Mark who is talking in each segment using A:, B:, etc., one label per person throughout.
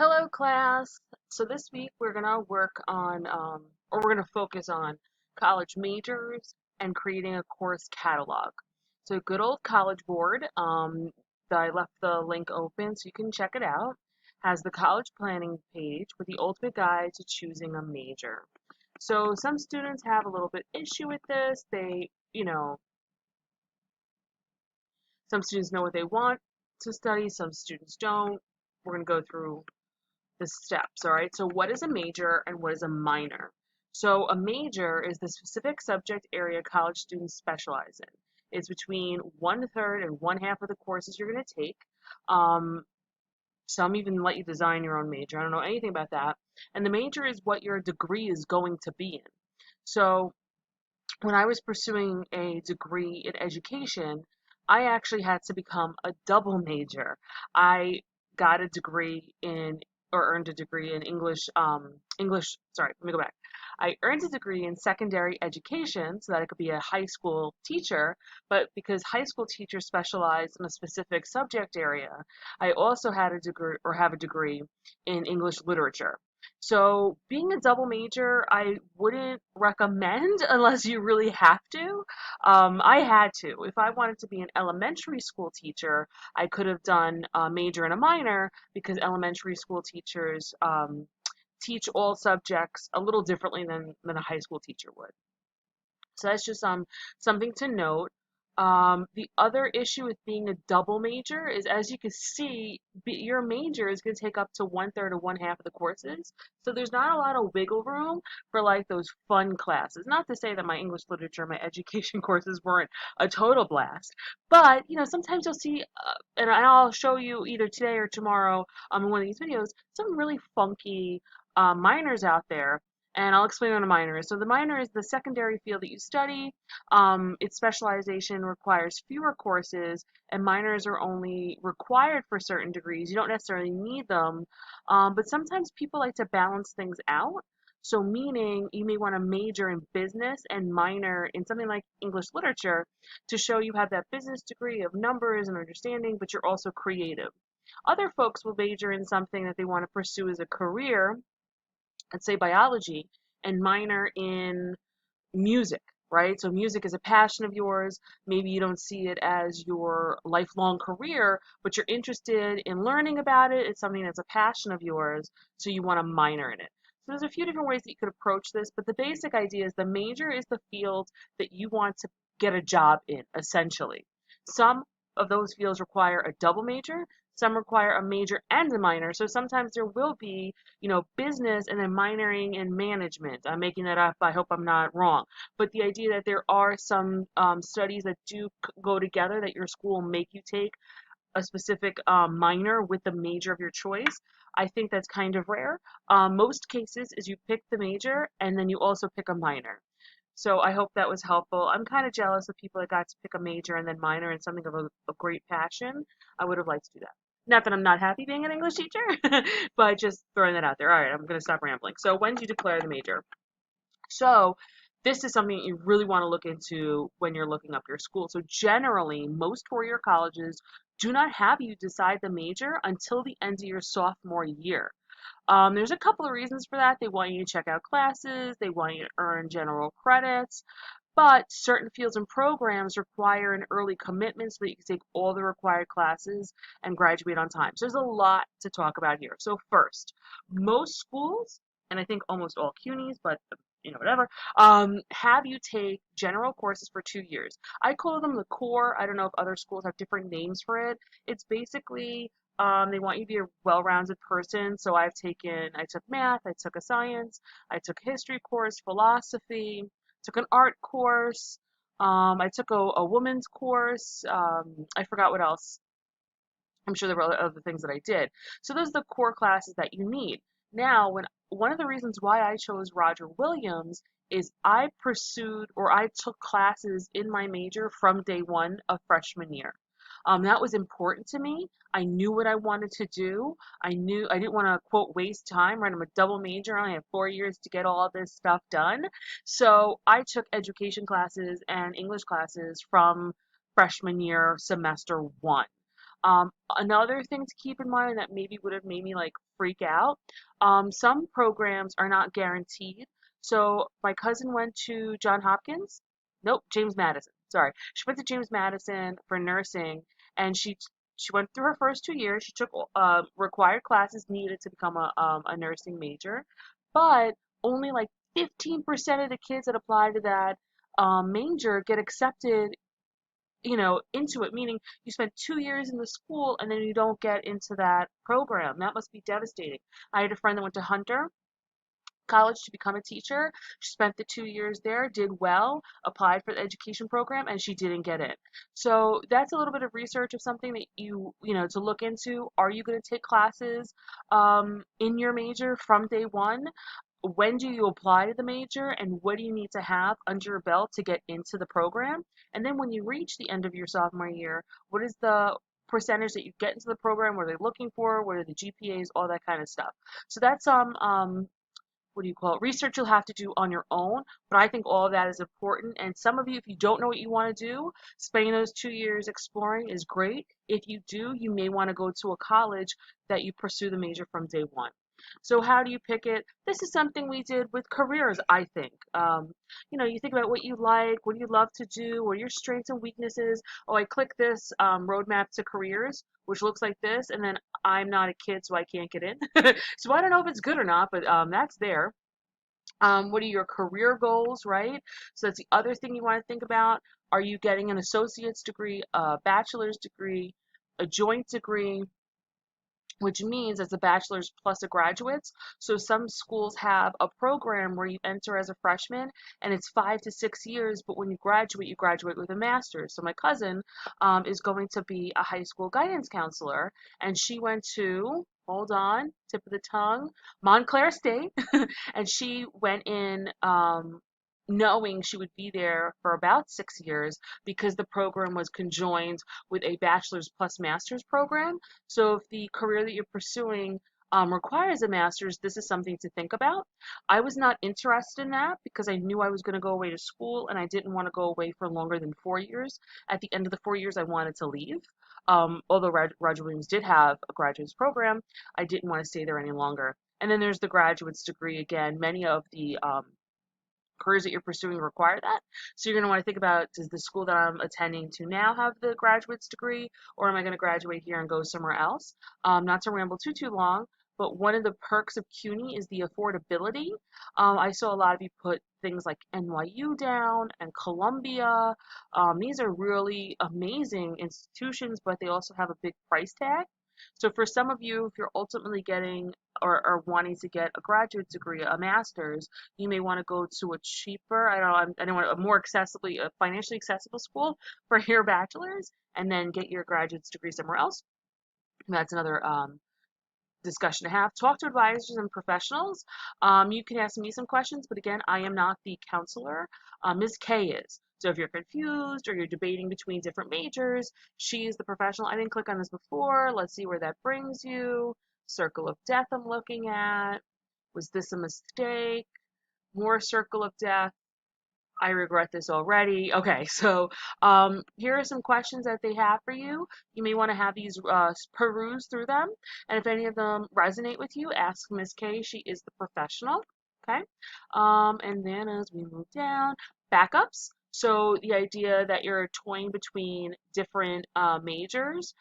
A: Hello, class. So this week we're gonna work on, or we're gonna focus on college majors and creating a course catalog. So good old College Board, I left the link open so you can check it out, has the college planning page with the ultimate guide to choosing a major. So some students have a little bit issue with this. Some students know what they want to study, some students don't. We're gonna go through the steps, all right? So what is a major and what is a minor? So a major is the specific subject area college students specialize in. It's between one third and one half of the courses you're going to take. Um, some even let you design your own major. I don't know anything about that. And the major is what your degree is going to be in. So when I was pursuing a degree in education, I actually had to become a double major. I got a degree in or earned a degree in sorry, let me go back. I earned a degree in secondary education so that I could be a high school teacher, but because high school teachers specialize in a specific subject area, I also had a degree or have a degree in English literature. So being a double major, I wouldn't recommend unless you really have to. I had to. If I wanted to be an elementary school teacher, I could have done a major and a minor because elementary school teachers teach all subjects a little differently than a high school teacher would. So that's just something to note. The other issue with being a double major is, as you can see, your major is going to take up to one third or one half of the courses. So there's not a lot of wiggle room for like those fun classes. Not to say that my English literature, my education courses weren't a total blast, but sometimes you'll see, and I'll show you either today or tomorrow in one of these videos, some really funky minors out there, and I'll explain what a minor is. So the minor is the secondary field that you study. Its specialization requires fewer courses, and minors are only required for certain degrees. You don't necessarily need them, but sometimes people like to balance things out. So meaning you may want to major in business and minor in something like English literature to show you have that business degree of numbers and understanding, but you're also creative. Other folks will major in something that they want to pursue as a career, let's say biology, and minor in music, right? So music is a passion of yours. Maybe you don't see it as your lifelong career, but you're interested in learning about it. It's something that's a passion of yours, so you want to minor in it. So there's a few different ways that you could approach this, but the basic idea is the major is the field that you want to get a job in, essentially. Some of those fields require a double major, some require a major and a minor. So sometimes there will be, business and then minoring in management. I'm making that up. I hope I'm not wrong. But the idea that there are some studies that do go together that your school will make you take a specific minor with the major of your choice, I think that's kind of rare. Most cases is you pick the major and then you also pick a minor. So I hope that was helpful. I'm kind of jealous of people that got to pick a major and then minor in something of great passion. I would have liked to do that. Not that I'm not happy being an English teacher, but just throwing that out there. All right, I'm going to stop rambling. So when do you declare the major? So this is something that you really want to look into when you're looking up your school. So generally, most four-year colleges do not have you decide the major until the end of your sophomore year. There's a couple of reasons for that. They want you to check out classes, they want you to earn general credits, but certain fields and programs require an early commitment so that you can take all the required classes and graduate on time. So there's a lot to talk about here. So first, most schools, and I think almost all CUNYs, but whatever, have you take general courses for 2 years. I call them the core. I don't know if other schools have different names for it. It's basically they want you to be a well-rounded person. So I took math, I took a science, I took a history course, philosophy, took an art course. I took a woman's course. I forgot what else. I'm sure there were other things that I did. So those are the core classes that you need. Now, when one of the reasons why I chose Roger Williams is I pursued or I took classes in my major from day one of freshman year. That was important to me. I knew what I wanted to do. I knew I didn't want to quote waste time, right? I'm a double major. I only have 4 years to get all this stuff done. So I took education classes and English classes from freshman year, semester one. Another thing to keep in mind that maybe would have made me like freak out, some programs are not guaranteed. So my cousin went to John Hopkins. Nope, James Madison. Sorry. She went to James Madison for nursing, and she went through her first 2 years. She took required classes needed to become a nursing major, but only like 15% of the kids that apply to that major get accepted, into it, meaning you spend 2 years in the school and then you don't get into that program. That must be devastating. I had a friend that went to Hunter College to become a teacher. She spent the 2 years there, did well, applied for the education program, and she didn't get it. So that's a little bit of research of something that to look into. Are you going to take classes in your major from day one? When do you apply to the major, and what do you need to have under your belt to get into the program? And then when you reach the end of your sophomore year, what is the percentage that you get into the program? What are they looking for? What are the GPAs? All that kind of stuff. So that's what do you call it, research you'll have to do on your own. But I think all of that is important. And some of you, if you don't know what you want to do, spending those 2 years exploring is great. If you do, you may want to go to a college that you pursue the major from day one. So how do you pick it? This is something we did with careers, I think. You think about what you like, what do you love to do, what are your strengths and weaknesses. Oh, I click this roadmap to careers, which looks like this, and then I'm not a kid, so I can't get in. So I don't know if it's good or not, but that's there. What are your career goals, right? So that's the other thing you want to think about. Are you getting an associate's degree, a bachelor's degree, a joint degree? Which means it's a bachelor's plus a graduate's. So some schools have a program where you enter as a freshman and it's 5 to 6 years, but when you graduate with a master's. So my cousin is going to be a high school guidance counselor, and she went to, hold on, tip of the tongue, Montclair State, and she went in knowing she would be there for about 6 years because the program was conjoined with a bachelor's plus master's program. So if the career that you're pursuing requires a master's, this is something to think about. I was not interested in that because I knew I was going to go away to school and I didn't want to go away for longer than 4 years. At the end of the 4 years, I wanted to leave. Although Roger Williams did have a graduate's program, I didn't want to stay there any longer. And then there's the graduate's degree again. Many of the careers that you're pursuing require that. So you're going to want to think about, does the school that I'm attending to now have the graduate's degree, or am I going to graduate here and go somewhere else? Not to ramble too long, but one of the perks of CUNY is the affordability. I saw a lot of you put things like NYU down and Columbia. These are really amazing institutions, but they also have a big price tag. So for some of you, if you're ultimately getting or wanting to get a graduate degree, a master's, you may want to go to a cheaper, I don't want a more accessibly, a financially accessible school for your bachelor's, and then get your graduate's degree somewhere else. That's another discussion to have. Talk to advisors and professionals. You can ask me some questions, but again, I am not the counselor. Ms. K is. So if you're confused or you're debating between different majors, she's the professional. I didn't click on this before. Let's see where that brings you. Circle of death I'm looking at. Was this a mistake? More circle of death. I regret this already. Okay, so here are some questions that they have for you. You may want to have these peruse through them, and if any of them resonate with you, ask Miss K. She is the professional. Okay, and then as we move down, backups. So the idea that you're toying between different majors.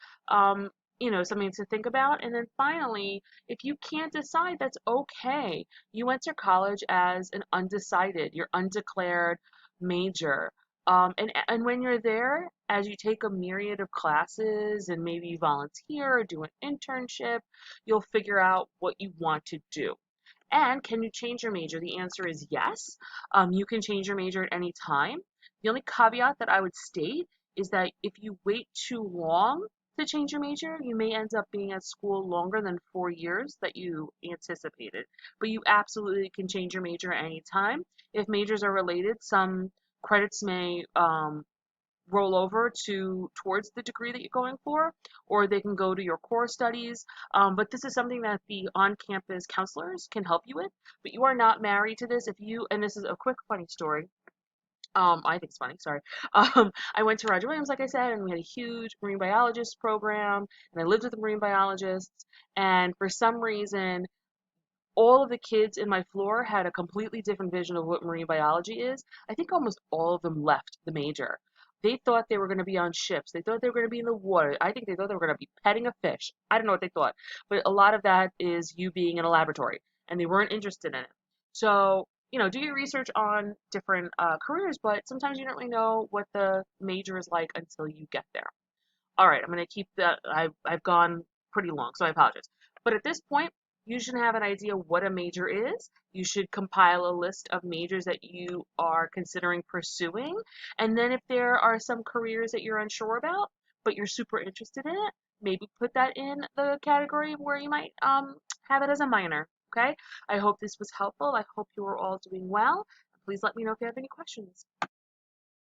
A: Something to think about. And then finally, if you can't decide, that's okay. You enter college as an undecided, you're undeclared major. And when you're there, as you take a myriad of classes and maybe you volunteer or do an internship, you'll figure out what you want to do. And can you change your major? The answer is yes. You can change your major at any time. The only caveat that I would state is that if you wait too long to change your major, you may end up being at school longer than 4 years that you anticipated. But you absolutely can change your major at any time. If majors are related, some credits may roll over towards the degree that you're going for, or they can go to your core studies. But this is something that the on-campus counselors can help you with. But you are not married to this. And this is a quick funny story. I think it's funny, sorry. I went to Roger Williams, like I said, and we had a huge marine biologist program, and I lived with the marine biologists, and for some reason, all of the kids in my floor had a completely different vision of what marine biology is. I think almost all of them left the major. They thought they were going to be on ships. They thought they were going to be in the water. I think they thought they were going to be petting a fish. I don't know what they thought, but a lot of that is you being in a laboratory, and they weren't interested in it. So, do your research on different careers, but sometimes you don't really know what the major is like until you get there. All right, I'm going to keep that. I've gone pretty long, so I apologize. But at this point, you should have an idea what a major is. You should compile a list of majors that you are considering pursuing. And then if there are some careers that you're unsure about, but you're super interested in it, maybe put that in the category where you might have it as a minor. Okay? I hope this was helpful. I hope you are all doing well. Please let me know if you have any questions.